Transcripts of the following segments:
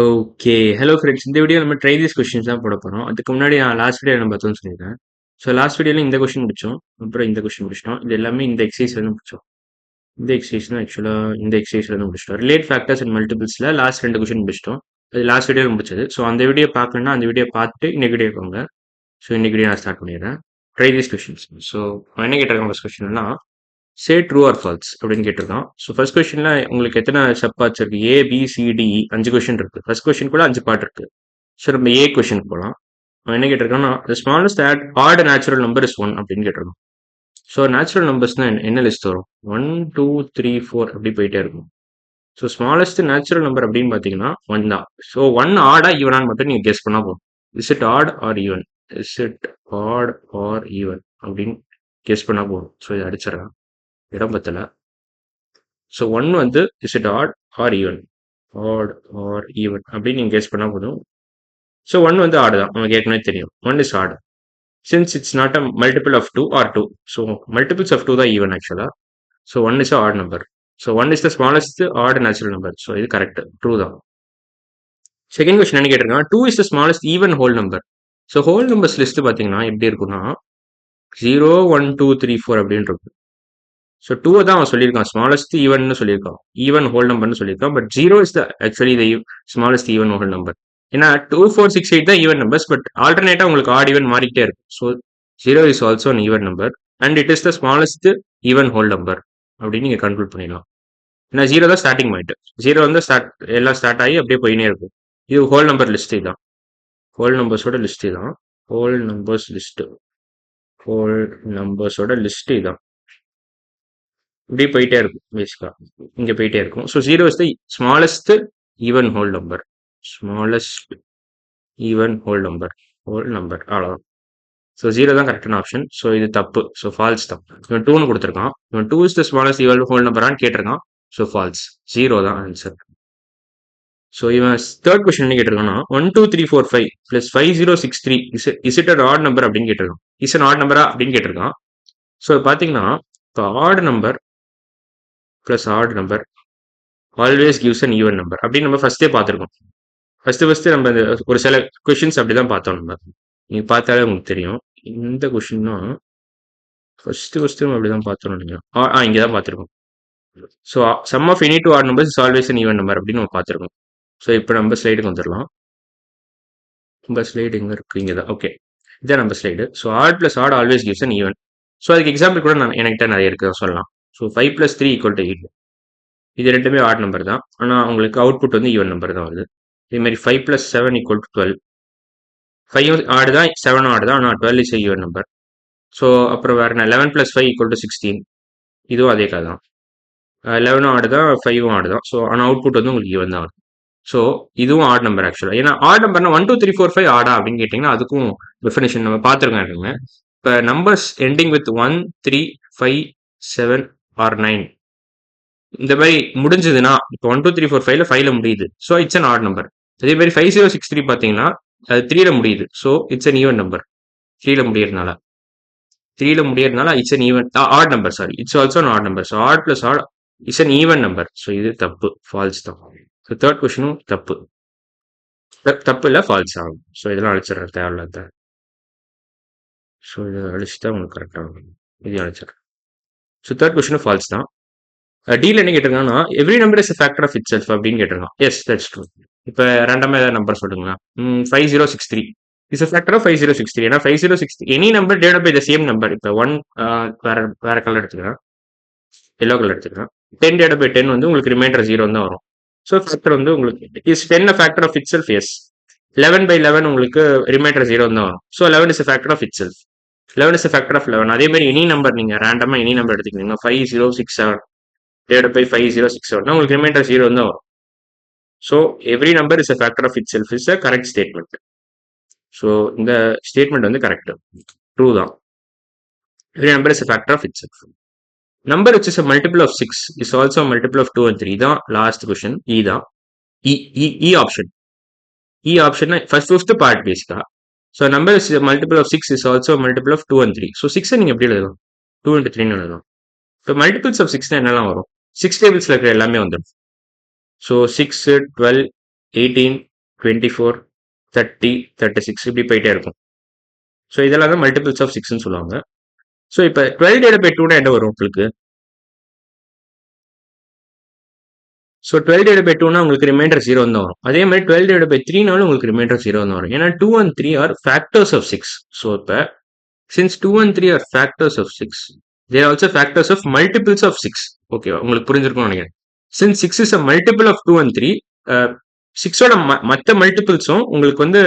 Okay. Hello friends. இந்த video நம்ம try these questions தான் போட போறோம். அதுக்கு முன்னாடி நான் லாஸ்ட் வீடியோ நம்ம பார்த்தோம்னு சொல்லியிருந்தேன். ஸோ லாஸ்ட் வீடியோல இந்த கொஸ்டின் முடிச்சோம். அப்புறம் இந்த கொஸ்டின் முடிச்சிட்டோம். இது எல்லாமே இந்த எக்ஸர்சைஸ்லேருந்து முடிச்சோம். இந்த எக்ஸர்சைஸ் தான் ஆக்சுவலா இந்த எக்ஸர்சைஸ்லேருந்து முடிச்சிட்டோம். ரிலேட் ஃபேக்டர்ஸ் அண்ட் மல்டிபிள்ஸ்ல லாஸ்ட் 2 கொஸ்டின் முடிச்சிட்டோம். அது லாஸ்ட் வீடியோல முடிச்சது. ஸோ அந்த வீடியோ பார்க்கலன்னா அந்த வீடியோ பார்த்துட்டு இன்னைக்கு வீடியோ போங்க. ஸோ இன்னைக்கு வீடியோ நான் ஸ்டார்ட் பண்ணிடுறேன். Try these questions. ஸோ என்ன கேட்டிருக்காங்க ஃபர்ஸ்ட் கொஸ்டின்னா சே ட்ரூ ஆர் ஃபால்ஸ் அப்படின்னு கேட்டிருக்கான். ஸோ ஃபர்ஸ்ட் கொஸ்டின்ல உங்களுக்கு எத்தனை சப் பார்ட்ஸ் இருக்கு? ஏ, பி, சி, டி, 5 கொஸ்டின் இருக்கு. ஃபர்ஸ்ட் கொஸ்டின் கூட 5 பார்ட் இருக்கு. ஸோ நம்ம ஏ கொஸ்டினுக்கு போகலாம். அவன் என்ன கேட்டிருக்கான்னா the smallest odd natural number is 1 அப்படின்னு கேட்டிருக்கான். ஸோ நேச்சுரல் நம்பர்ஸ்னா என்ன லிஸ்ட் வரும்? 1, 2, 3, 4 அப்படி போயிட்டே இருக்கும். ஸோ ஸ்மாலஸ்ட் நேச்சுரல் நம்பர் அப்படின்னு பார்த்தீங்கன்னா 1 தான். ஸோ 1 ஆடா ஈவனான்னு மட்டும் நீங்கள் கெஸ் பண்ணா போதும். Is it odd or even? Is it odd or even அப்படின்னு கெஸ் பண்ணா போதும். ஸோ இதை அடிச்சிடலாம். இடம் பத்தல. ஸோ 1 வந்து is it odd or even? Odd or even அப்படின்னு நீங்கள் கெஸ் பண்ணா போதும். ஸோ 1 வந்து ஆடு தான். நமக்கு ஏற்கனவே தெரியும். 1 is odd. Since it's not a multiple of 2 or 2. So multiples of 2 தான் even actually. So 1 is a odd number. So 1 is the smallest odd natural number. So இது correct. True தான். செகண்ட் கொஸ்டின் என்ன கேட்டிருக்காங்க? 2 is the smallest even whole number. So whole numbers list பார்த்தீங்கன்னா எப்படி இருக்குன்னா 0, 1, 2, 3, 4 அப்படின்னு இருக்கும். ஸோ 2 தான் அவன் சொல்லியிருக்கான். ஸ்மாலஸ்ட் ஈவன் சொல்லியிருக்கான். ஈவன் ஹோல் நம்பர்னு சொல்லியிருக்கான். But 0 is the actually the smallest even whole number. ஏன்னா 2, 4, 6, 8 தான் ஈவன் நம்பர்ஸ். பட் ஆல்டர்னேட்டா உங்களுக்கு ஆட் ஈவன் மாறிக்கிட்டே இருக்கும். So 0 is also an even number and it is the smallest even whole number அப்படின்னு நீங்க கன்க்ளூட் பண்ணிடலாம். ஏன்னா 0 தான் ஸ்டார்டிங் பாயிண்ட். 0 வந்து எல்லாம் ஸ்டார்ட் ஆகி அப்படியே போயினே இருக்கும். இது ஹோல் நம்பர் லிஸ்ட் தான். ஹோல் நம்பர்ஸோட லிஸ்ட் தான். Whole numbers list. ஹோல் நம்பர்ஸோட லிஸ்ட் தான். இப்படி போயிட்டே இருக்கும் பேசிக்கா. இங்க போயிட்டே இருக்கும். So 0 is the smallest even whole number. Smallest even whole number. Whole number அவ்வளோதான். ஸோ 0 தான் கரெக்டான ஆப்ஷன். ஸோ இது தப்பு. ஸோ ஃபால்ஸ் தான். இவன் 2ன்னு கொடுத்துருக்கான். இவன் 2 is the smallest even whole நம்பரான்னு கேட்டிருக்கான். So false. 0 தான் ஆன்சர். ஸோ இவன் தேர்ட் கொஸ்டின் என்ன கேட்டிருக்கான்னா 1, 2, 3, 4, 5 plus 5, 0, 6, 3 is it odd number அப்படின்னு கேட்டிருக்கான். இஸ் அன் ஆட் நம்பரா அப்படின்னு கேட்டிருக்கான். ஸோ பார்த்தீங்கன்னா இப்போ add number plus add number always gives an even number அப்படின்னு நம்ம ஃபர்ஸ்டே பார்த்துருக்கோம். ஃபர்ஸ்ட் நம்ம ஒரு சில கொஸ்டின்ஸ் அப்படிதான் பார்த்தோம் நம்ம. நீங்க பார்த்தாலே உங்களுக்கு தெரியும். இந்த கொஸ்டின்னா ஃபர்ஸ்ட் நம்ம அப்படிதான் பார்த்தோம் நினைக்கிறோம். இங்கதான் பார்த்துருக்கோம். So sum of any two odd numbers is always an even number அப்படின்னு நம்ம பார்த்துருக்கோம். ஸோ இப்போ நம்ம ஸ்லைடுக்கு வந்துடலாம். நம்ம ஸ்லைடு எங்க இருக்கு? இங்கே தான். ஓகே, இதான் நம்ம slide. So odd plus odd always gives an even. So அதுக்கு எக்ஸாம்பிள் கூட என்கிட்ட நிறைய இருக்கு சொல்லலாம். ஸோ 5 + 3 = 8. இது ரெண்டுமே ஆட் நம்பர் தான். ஆனால் உங்களுக்கு அவுட்புட் வந்து ஈவன் நம்பர் தான் வருது. இதே மாதிரி 5 + 7 = 12. 5 ஆடு தான், 7 ஆடு தான். ஆனால் 12 இஸ் ஈவன் நம்பர். ஸோ அப்புறம் வேற என்ன? 11 + 5 = 16. இதுவும் அதே கதை தான். 11 ஆடு தான், 5 ஆடு தான். ஸோ ஆனால் அவுட்புட் வந்து உங்களுக்கு ஈவன் தான் வருது. ஸோ இதுவும் ஆட் நம்பர் ஆக்சுவலாக. ஏன்னா ஆட் நம்பர்னா 1, 2, 3, 4, 5 ஆடா அப்படின்னு கேட்டிங்கன்னா அதுக்கும் டெஃபினேஷன் நம்ம பார்த்துருக்கோம். இப்போ நம்பர்ஸ் எண்டிங் வித் 1, 3, 5, 7 ஆர் 9 இந்த மாதிரி முடிஞ்சதுன்னா இப்போ 1, 2, 3, 4, 5ல 5ல முடியுது. So it's an odd number. அதே மாதிரி 5, 0, 6, 3 பார்த்தீங்கன்னா அது 3ல முடியுது. So it's an even number. 3ல முடியறதுனால it's an even odd number. Sorry, it's also an odd number. So odd plus odd it's an even number. So இது தப்பு, ஃபால்ஸ் தான். ஸோ தேர்ட் கொஸ்டினும் தப்பு. தப்பு இல்லை, ஃபால்ஸ் ஆகும். ஸோ இதெல்லாம் அழிச்சிடுறேன் தேவையில்லாத. ஸோ இதை அழிச்சுதான் உங்களுக்கு கரெக்டாக இருக்கும். இதையும் அழிச்சிடுறேன். ஸோ தேர்ட் கொஸ்டினும் ஃபால்ஸ் தான். டீல என்ன கேட்டிருக்காங்கன்னா every number is factor of itself அப்படின்னு கேட்டிருக்கான். Yes, that's true. இப்போ ரேண்டமாக ஏதாவது நம்பர் சொல்லுங்களா? 5063 இஸ் a factor of 5063. ஏன்னா 5063 any number divide by the same number. இப்போ 1 வேற வேற கலர் எடுத்துக்கிறேன், எல்லோ கலர் எடுத்துக்கிறேன். 10 டிவைட் பை 10 வந்து உங்களுக்கு ரிமைண்டர் 0 தான் வரும். ஸோ ஃபேக்டர் வந்து உங்களுக்கு is 10 a factor of itself? Yes. 11 by 11 உங்களுக்கு ரிமைண்டர் 0 தான் வரும். So 11 is a factor of itself. 11 is a factor of 11. அதே மாதிரி எனி நம்பர் நீங்க ரேண்டமா எனி நம்பர் எடுத்துக்கிட்டீங்கன்னா 5067 divided by 5067 உங்களுக்கு ரிமைண்டர் 0 தான் வரும். So every number is a factor of itself is a correct statement. So இந்த ஸ்டேட்மெண்ட் வந்து கரெக்ட், ட்ரூ தான். Every number is a factor of itself. Number which is a multiple of 6 is also a multiple of 2 and 3. தான் last question. E தான். E option. E option first part பேசிக்கா. So number is multiple of 6 is also multiple of 2 and 3. So 6 நீங்க எப்படி எழுதலாம்? 2 into 3 எழுதலாம். இப்போ multiples of 6 என்னெல்லாம் வரும்? 6 டேபிள்ஸ்ல இருக்கிற எல்லாமே வந்துடும். ஸோ 6, 12, 18, 24, 30, 36 இப்படி போயிட்டே இருக்கும். ஸோ இதெல்லாம் தான் மல்டிபிள்ஸ் ஆஃப் 6ன்னு சொல்லுவாங்க. ஸோ இப்போ 12 டிவைட் பை 2னா என்ன வரும் உங்களுக்கு? ஸோ 12 டிவைட் பை 2னா உங்களுக்கு ரிமைண்டர் 0 தான் வரும். அதே மாதிரி 12 டிவைட் பை 3நாலும் உங்களுக்கு ரிமைண்டர் 0 தான் வரும். ஏன்னா 2 and 3 are factors of 6. So இப்போ since 2 and 3 are factors of 6, they are also factors of multiples of 6. Okay, உங்களுக்கு புரிஞ்சிருக்கும்னு நினைக்கிறேன். Since 6 is a multiple of 2 and 3, 6ஓட மற்ற மல்டிபிள்ஸும் உங்களுக்கு வந்து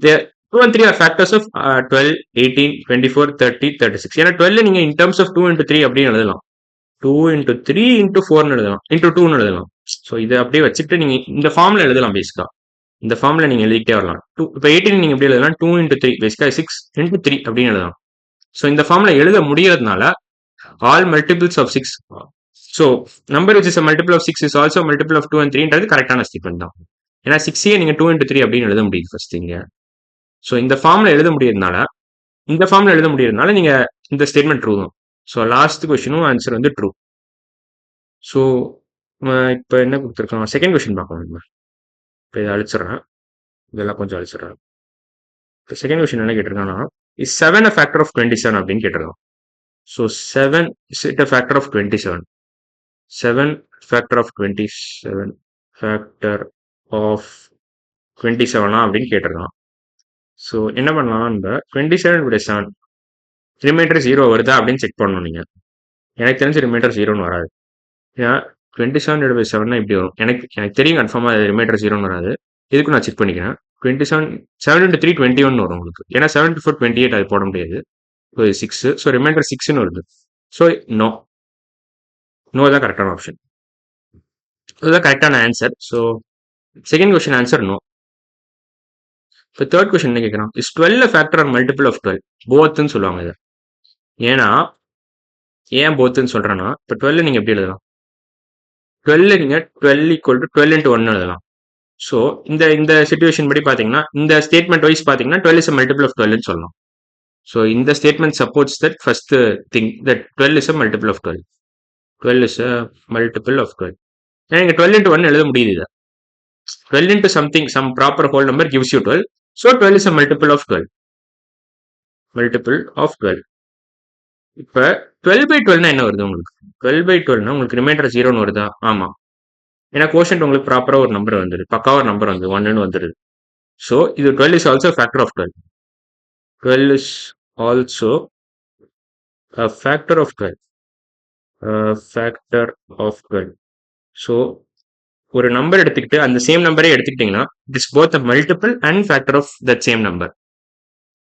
2 and 3 are factors of 12, 18, 24, 30, 36. ஏன்னா 12 நீங்க in terms of 2 into 3 அப்படின்னு எழுதலாம். 2 into 3 into 4 எழுதலாம், into 2 எழுதலாம். ஸோ இதை அப்படியே வச்சுட்டு நீங்க இந்த ஃபார்ம்ல எழுதலாம் பேசிக்கா. இந்த ஃபார்ம்ல நீங்க எழுதிட்டே வரலாம். இப்போ 18 நீங்க எப்படி எழுதலாம்? 2 into 3 பேசிக்கா 6 into 3 அப்படின்னு எழுதலாம். ஸோ இந்த ஃபார்ம்ல எழுத முடியறதுனால all multiples of 6, so number which is multiple of 6 is also multiple of 2 and 3ன்றது கரெக்டான ஸ்டேட்மெண்ட் தான். ஏன்னா 6ஏ நீங்க 2 into 3 அப்படின்னு எழுத முடியுது ஃபர்ஸ்ட் இங்க. ஸோ இந்த ஃபார்ம்ல எழுத முடியறதுனால நீங்க இந்த ஸ்டேட்மெண்ட் ட்ரூ தான். ஸோ லாஸ்ட் கொஸ்டினும் ஆன்சர் வந்து ட்ரூ. ஸோ இப்போ என்ன கொடுத்துருக்கோம்? செகண்ட் கொஸ்டின் பார்க்கணும். இப்போ இதை அழிச்சிடறேன், இதெல்லாம் கொஞ்சம் அழிச்சிடறேன். இப்போ செகண்ட் கொஸ்டின் என்ன கேட்டிருக்காங்கன்னா, இஸ் 7 a factor of 27 அப்படின்னு கேட்டிருக்கோம். So 7 is it a factor of 27? 7 factor of 27 factor of 27 அப்படின்னு கேட்டிருக்கான். ஸோ என்ன பண்ணலாம்? இந்த 27/7 ரிமைண்டர் 0 வருதா அப்படின்னு செக் பண்ணணும் நீங்க. எனக்கு தெரிஞ்ச ரிமைண்டர் 0ன்னு வராது. ஏன்னா 27/7 இப்படி வரும். எனக்கு தெரியும் கன்ஃபார்மா ரிமைண்டர் 0ன்னு வராது. இதுக்கு நான் செக் பண்ணிக்கிறேன். 7 into 3 21 வரும் உங்களுக்கு. ஏன்னா 7 to 4 28 அது போட முடியாது. 6. ஸோ ரிமைண்டர் 6ன்னு வருது. ஸோ நோ தான் கரெக்டான ஆப்ஷன். அதுதான் கரெக்டான answer. So second question answer no. இப்போ தேர்ட் கொஸ்டின் என்ன கேட்கணும்? Is 12 a factor or multiple of 12? போத்துன்னு சொல்லுவாங்க இதை. ஏன்னா ஏன் போத்துன்னு சொல்றேன்னா, இப்போ 12 நீங்க எப்படி எழுதலாம்? 12 நீங்க 12 equal to 12 into 1 எழுதலாம். ஸோ இந்த சிச்சுவேஷன் படி பார்த்தீங்கன்னா, இந்த ஸ்டேட்மெண்ட் வைஸ் பார்த்தீங்கன்னா 12 is a multiple of 12ன்னு சொல்லலாம். ஸோ இந்த statement supports that first thing that 12 is a multiple of 12. 12 is a multiple of 12. ஏன்னா இங்க 12 into 1 எழுத முடியுது இதை. 12 into something, some proper whole number gives you 12. So 12 is a multiple of 12. Multiple of 12. இப்போ 12/12னா என்ன வருது உங்களுக்கு? 12/12னா உங்களுக்கு ரிமைண்டர் 0ன்னு வருதா? ஆமா. ஏன்னா கோஷன்ட் உங்களுக்கு ப்ராப்பரா ஒரு நம்பர் வந்துருது, பக்காவா ஒரு நம்பர் வந்து 1ன்னு வந்துருது. ஸோ இது 12 is also a factor of 12. 12 is also a factor of 12. Factor of 12. So ஒரு நம்பர் எடுத்துக்கிட்டு அந்த சேம் நம்பரே எடுத்துக்கிட்டீங்கன்னா it is both a multiple and factor of that same number.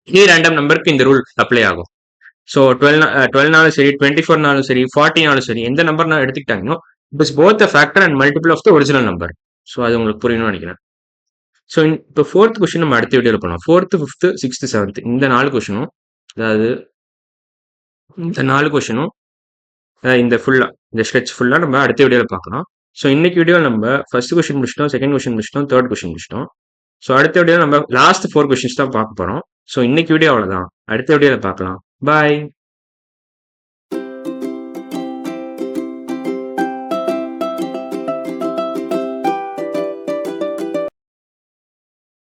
இது ரேண்டம் நம்பருக்கு இந்த ரூல் அப்ளை ஆகும். ஸோ 12நாலும் சரி, 24நாலும் சரி, 40நாலும் சரி, எந்த நம்பர் நான் எடுத்துக்கிட்டாங்கன்னா it is both a factor and multiple of the original number. So அது உங்களுக்கு புரியணும்னு நினைக்கிறேன். ஸோ இப்போ ஃபோர்த் கொஸ்டின் நம்ம அடுத்த வீடியோவில் பண்ணலாம். 4th, 5th, 6th, 7th இந்த 4 கொஸ்டினும், அதாவது இந்த 4 கொஸ்டினும் இந்த ஃபுல்லா இந்த ஸ்ட்ரெச் ஃபுல்லா நம்ம அடுத்த வீடியோவில் பார்க்கலாம். ஸோ இன்னைக்கு வீடியோவில் நம்ம ஃபர்ஸ்ட் கொஸ்டின் முடிச்சிட்டோம், செகண்ட் கொஸ்டின் முடிச்சிட்டோம், தேர்ட் கொஸ்டின் முடிச்சிட்டோம். ஸோ அடுத்த வீடியோ நம்ம லாஸ்ட் 4 கொஸ்டின்ஸ் தான் பார்க்க போறோம். ஸோ இன்னைக்கு வீடியோ அவ்வளோதான். அடுத்த வீடியோவில் பார்க்கலாம். பாய்.